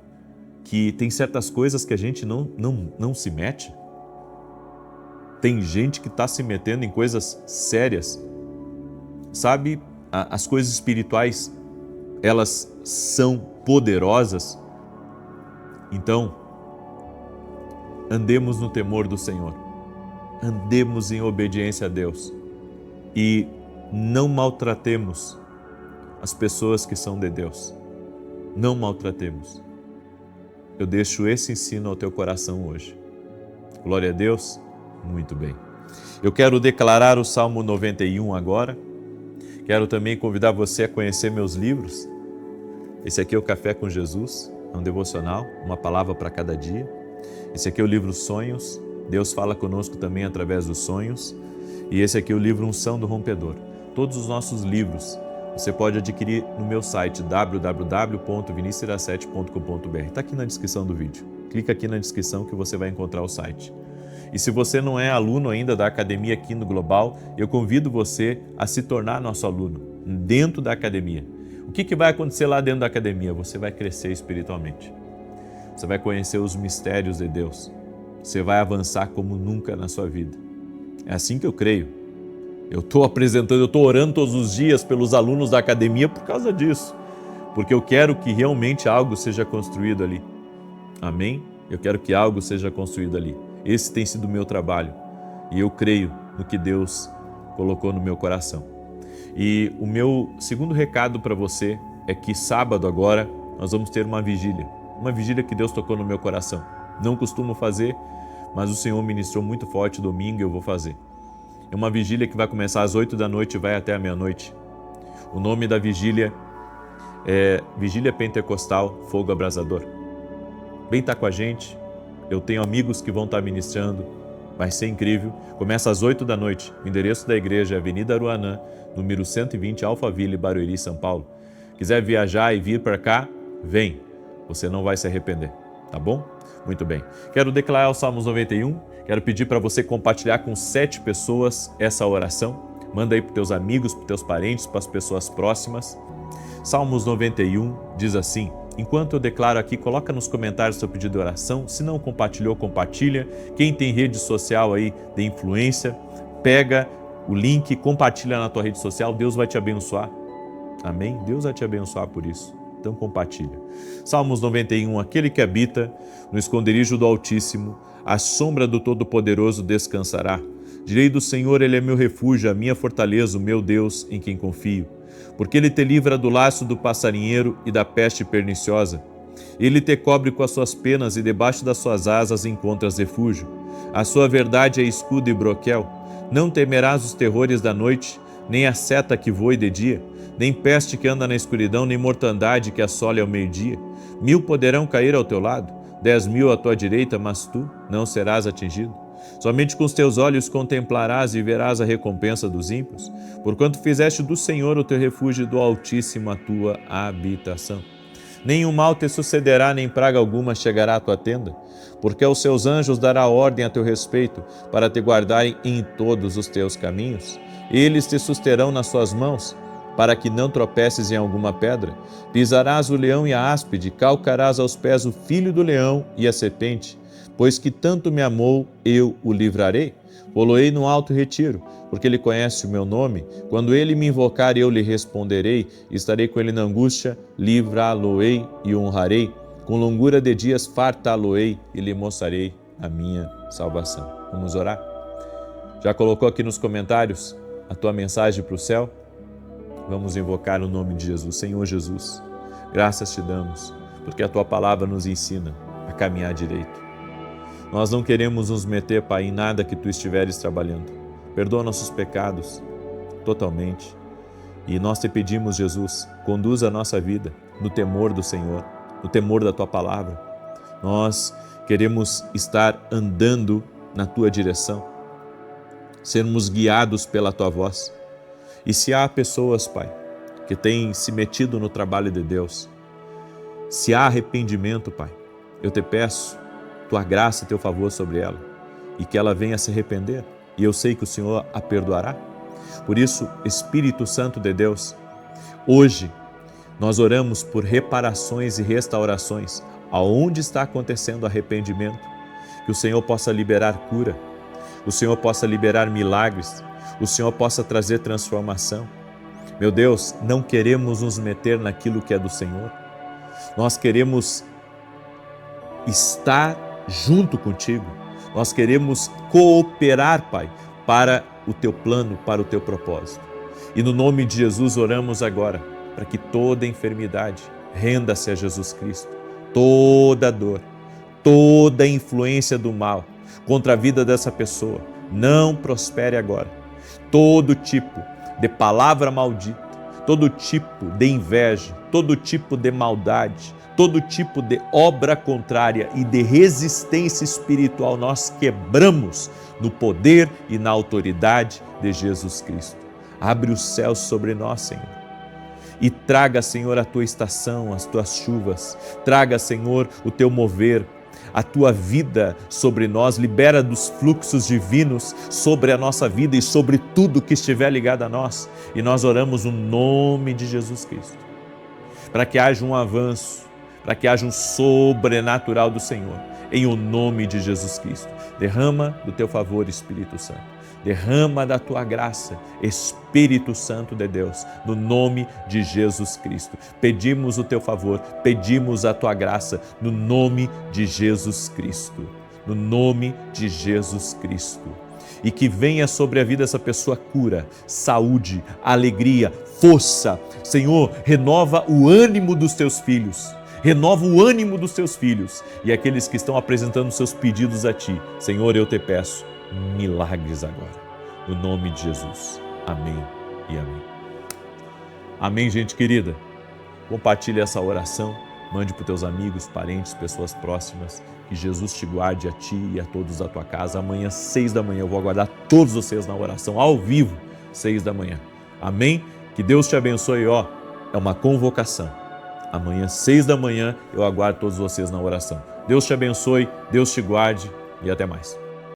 que tem certas coisas que a gente não se mete. Tem gente que está se metendo em coisas sérias. Sabe, as coisas espirituais, elas são poderosas. Então, andemos no temor do Senhor. Andemos em obediência a Deus. E não maltratemos as pessoas que são de Deus. Não maltratemos. Eu deixo esse ensino ao teu coração hoje. Glória a Deus. Muito bem. Eu quero declarar o Salmo 91 agora. Quero também convidar você a conhecer meus livros. Esse aqui é o Café com Jesus, é um devocional, uma palavra para cada dia. Esse aqui é o livro Sonhos, Deus fala conosco também através dos sonhos. E esse aqui é o livro Unção do Rompedor. Todos os nossos livros você pode adquirir no meu site www.vinicius17.com.br. Está aqui na descrição do vídeo. Clica aqui na descrição que você vai encontrar o site. E se você não é aluno ainda da Academia aqui no Global, eu convido você a se tornar nosso aluno dentro da academia. O que vai acontecer lá dentro da academia? Você vai crescer espiritualmente. Você vai conhecer os mistérios de Deus. Você vai avançar como nunca na sua vida. É assim que eu creio. Eu estou orando todos os dias pelos alunos da academia por causa disso. Porque eu quero que realmente algo seja construído ali. Amém? Eu quero que algo seja construído ali. Esse tem sido o meu trabalho. E eu creio no que Deus colocou no meu coração. E o meu segundo recado para você é que sábado agora nós vamos ter uma vigília. Uma vigília que Deus tocou no meu coração. Não costumo fazer, mas o Senhor ministrou muito forte domingo e eu vou fazer. É uma vigília que vai começar às 8 da noite e vai até a meia-noite. O nome da vigília é Vigília Pentecostal Fogo Abrasador. Vem estar com a gente. Eu tenho amigos que vão estar ministrando. Vai ser incrível. Começa às 8 da noite. O endereço da igreja é Avenida Aruanã, número 120, Alphaville, Barueri, São Paulo. Quiser viajar e vir para cá, vem. Você não vai se arrepender, tá bom? Muito bem. Quero declarar o Salmos 91. Quero pedir para você compartilhar com 7 pessoas essa oração. Manda aí para os teus amigos, para os teus parentes, para as pessoas próximas. Salmos 91 diz assim: enquanto eu declaro aqui, coloca nos comentários seu pedido de oração. Se não compartilhou, compartilha. Quem tem rede social aí de influência, pega o link, compartilha na tua rede social. Deus vai te abençoar. Amém? Deus vai te abençoar por isso. Então compartilha. Salmos 91, aquele que habita no esconderijo do Altíssimo, à sombra do Todo-Poderoso descansará. Direi do Senhor, Ele é meu refúgio, a minha fortaleza, o meu Deus, em quem confio. Porque Ele te livra do laço do passarinheiro e da peste perniciosa. Ele te cobre com as suas penas e debaixo das suas asas encontras refúgio. A sua verdade é escudo e broquel. Não temerás os terrores da noite, nem a seta que voe de dia, nem peste que anda na escuridão, nem mortandade que assole ao meio-dia. 1000 poderão cair ao teu lado, 10.000 à tua direita, mas tu não serás atingido. Somente com os teus olhos contemplarás e verás a recompensa dos ímpios, porquanto fizeste do Senhor o teu refúgio e do Altíssimo a tua habitação. Nenhum mal te sucederá, nem praga alguma chegará à tua tenda, porque aos seus anjos dará ordem a teu respeito, para te guardarem em todos os teus caminhos. Eles te susterão nas suas mãos, para que não tropeces em alguma pedra. Pisarás o leão e a áspide, calcarás aos pés o filho do leão e a serpente. Pois que tanto me amou, eu o livrarei. Poloei no alto retiro, porque ele conhece o meu nome. Quando ele me invocar, eu lhe responderei. Estarei com ele na angústia, livrá-lo-ei e honrarei. Com longura de dias fartá-lo-ei e lhe mostrarei a minha salvação. Vamos orar? Já colocou aqui nos comentários a tua mensagem para o céu? Vamos invocar o nome de Jesus. Senhor Jesus, graças te damos, porque a tua palavra nos ensina a caminhar direito. Nós não queremos nos meter, Pai, em nada que tu estiveres trabalhando. Perdoa nossos pecados totalmente. E nós te pedimos, Jesus, conduza a nossa vida no temor do Senhor, no temor da tua palavra. Nós queremos estar andando na tua direção, sermos guiados pela tua voz. E se há pessoas, Pai, que têm se metido no trabalho de Deus, se há arrependimento, Pai, eu te peço tua graça e teu favor sobre ela, e que ela venha se arrepender, e eu sei que o Senhor a perdoará. Por isso, Espírito Santo de Deus, hoje nós oramos por reparações e restaurações, aonde está acontecendo arrependimento, que o Senhor possa liberar cura, o Senhor possa liberar milagres, o Senhor possa trazer transformação. Meu Deus, não queremos nos meter naquilo que é do Senhor. Nós queremos estar junto contigo. Nós queremos cooperar, Pai, para o teu plano, para o teu propósito. E no nome de Jesus oramos agora, para que toda enfermidade renda-se a Jesus Cristo. Toda dor, toda influência do mal contra a vida dessa pessoa não prospere agora. Todo tipo de palavra maldita, todo tipo de inveja, todo tipo de maldade, todo tipo de obra contrária e de resistência espiritual nós quebramos no poder e na autoridade de Jesus Cristo. Abre os céus sobre nós, Senhor, e traga, Senhor, a tua estação, as tuas chuvas. Traga, Senhor, o teu mover, a tua vida sobre nós. Libera dos fluxos divinos sobre a nossa vida e sobre tudo que estiver ligado a nós. E nós oramos no nome de Jesus Cristo, para que haja um avanço, para que haja um sobrenatural do Senhor, em o nome de Jesus Cristo. Derrama do teu favor, Espírito Santo. Derrama da tua graça, Espírito Santo de Deus, no nome de Jesus Cristo. Pedimos o teu favor, pedimos a tua graça, no nome de Jesus Cristo. No nome de Jesus Cristo. E que venha sobre a vida dessa pessoa cura, saúde, alegria, força. Senhor, renova o ânimo dos teus filhos. Renova o ânimo dos teus filhos e aqueles que estão apresentando seus pedidos a ti. Senhor, eu te peço milagres agora, no nome de Jesus. Amém e amém. Amém, gente querida. Compartilhe essa oração, mande para os teus amigos, parentes, pessoas próximas. Que Jesus te guarde a ti e a todos da tua casa. Amanhã, 6 da manhã, eu vou aguardar todos vocês na oração, ao vivo, 6 da manhã. Amém? Que Deus te abençoe, ó. É uma convocação. Amanhã, 6 da manhã, eu aguardo todos vocês na oração. Deus te abençoe, Deus te guarde e até mais.